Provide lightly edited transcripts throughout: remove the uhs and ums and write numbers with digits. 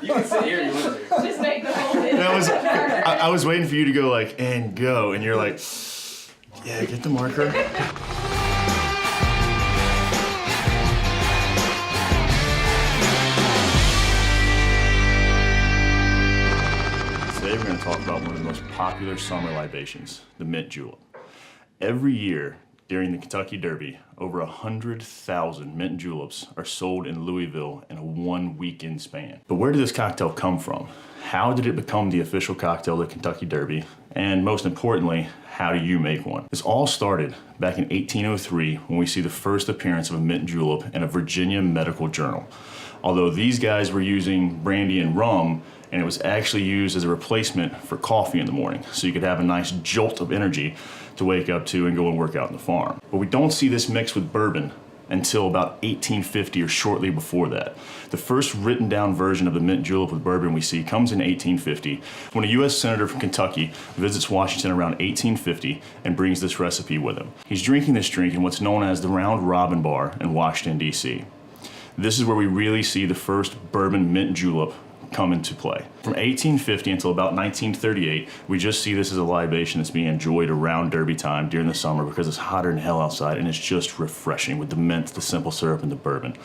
You can sit here. You want to? Just make the whole thing. I was waiting for you to go like, and go, and you're like, yeah, get the marker. Today we're going to talk about one of the most popular summer libations, the Mint Julep. Every year during the Kentucky Derby, over 100,000 Mint Juleps are sold in Louisville in a 1 weekend span. But where did this cocktail come from? How did it become the official cocktail of the Kentucky Derby? And most importantly, how do you make one? This all started back in 1803 when we see the first appearance of a Mint Julep in a Virginia medical journal. Although these guys were using brandy and rum, and it was actually used as a replacement for coffee in the morning, so you could have a nice jolt of energy to wake up to and go and work out in the farm. But we don't see this mixed with bourbon until about 1850 or shortly before that. The first written down version of the Mint Julep with bourbon we see comes in 1850 when a U.S. Senator from Kentucky visits Washington around 1850 and brings this recipe with him. He's drinking this drink in what's known as the Round Robin Bar in Washington, D.C. This is where we really see the first bourbon Mint Julep come into play. From 1850 until about 1938, we just see this as a libation that's being enjoyed around Derby time during the summer because it's hotter than hell outside and it's just refreshing with the mint, the simple syrup, and the bourbon.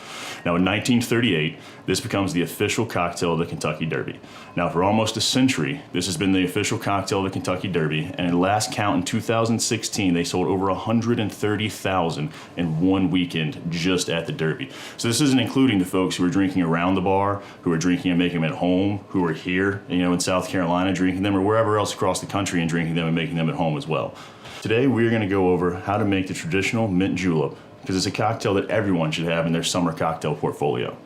Now in 1938, this becomes the official cocktail of the Kentucky Derby. Now for almost a century, this has been the official cocktail of the Kentucky Derby, and at last count in 2016, they sold over 130,000 in 1 weekend just at the Derby. So this isn't including the folks who are drinking around the bar, who are drinking and making them at home, who are here, in South Carolina drinking them, or wherever else across the country and drinking them and making them at home as well. Today we're going to go over how to make the traditional Mint Julep, because it's a cocktail that everyone should have in their summer cocktail portfolio.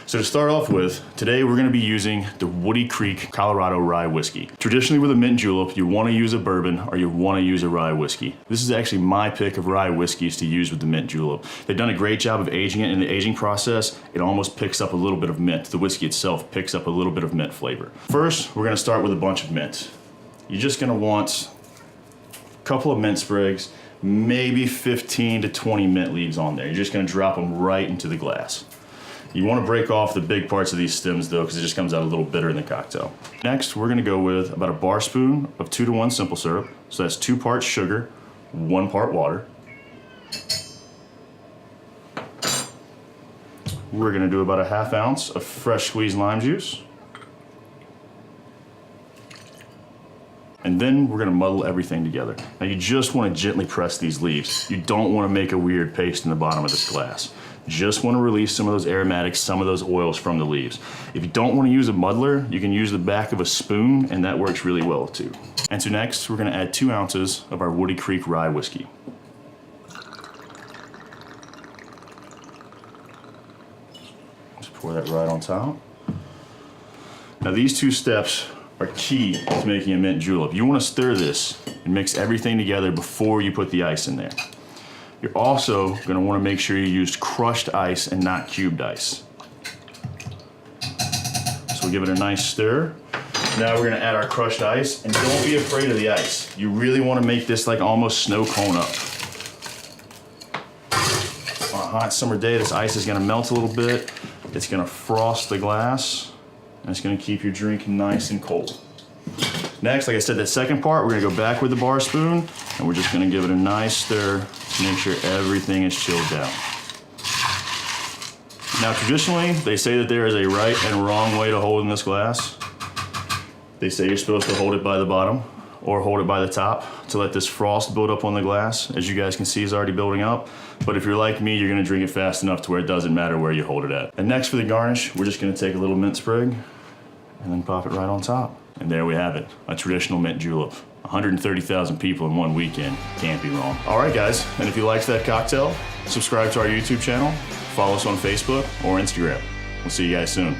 So to start off with, today we're going to be using the Woody Creek Colorado Rye Whiskey. Traditionally with a Mint Julep, you want to use a bourbon or you want to use a rye whiskey. This is actually my pick of rye whiskeys to use with the Mint Julep. They've done a great job of aging it. In the aging process, it almost picks up a little bit of mint. The whiskey itself picks up a little bit of mint flavor. First, we're going to start with a bunch of mint. You're just going to want a couple of mint sprigs, maybe 15 to 20 mint leaves on there. You're just going to drop them right into the glass. You want to break off the big parts of these stems though, because it just comes out a little bitter in the cocktail. Next, we're going to go with about a bar spoon of 2-to-1 simple syrup. So that's 2 parts sugar, 1 part water. We're going to do about a ½ ounce of fresh squeezed lime juice. And then we're going to muddle everything together. Now you just want to gently press these leaves. You don't want to make a weird paste in the bottom of this glass. Just want to release some of those aromatics, some of those oils from the leaves. If you don't want to use a muddler, you can use the back of a spoon, and that works really well too. And so next, we're going to add 2 ounces of our Woody Creek Rye Whiskey. Just pour that right on top. Now these 2 steps are key to making a Mint Julep. You want to stir this and mix everything together before you put the ice in there. You're also going to want to make sure you use crushed ice and not cubed ice. So we'll give it a nice stir. Now we're going to add our crushed ice, and don't be afraid of the ice. You really want to make this like almost snow cone up. On a hot summer day, this ice is going to melt a little bit. It's going to frost the glass, and it's going to keep your drink nice and cold. Next, like I said, that second part, we're going to go back with the bar spoon, and we're just going to give it a nice stir to make sure everything is chilled down. Now, traditionally, they say that there is a right and wrong way to hold in this glass. They say you're supposed to hold it by the bottom or hold it by the top to let this frost build up on the glass. As you guys can see, it's already building up. But if you're like me, you're going to drink it fast enough to where it doesn't matter where you hold it at. And next for the garnish, we're just going to take a little mint sprig and then pop it right on top. And there we have it, a traditional Mint Julep. 130,000 people in 1 weekend, can't be wrong. All right guys, and if you liked that cocktail, subscribe to our YouTube channel, follow us on Facebook or Instagram. We'll see you guys soon.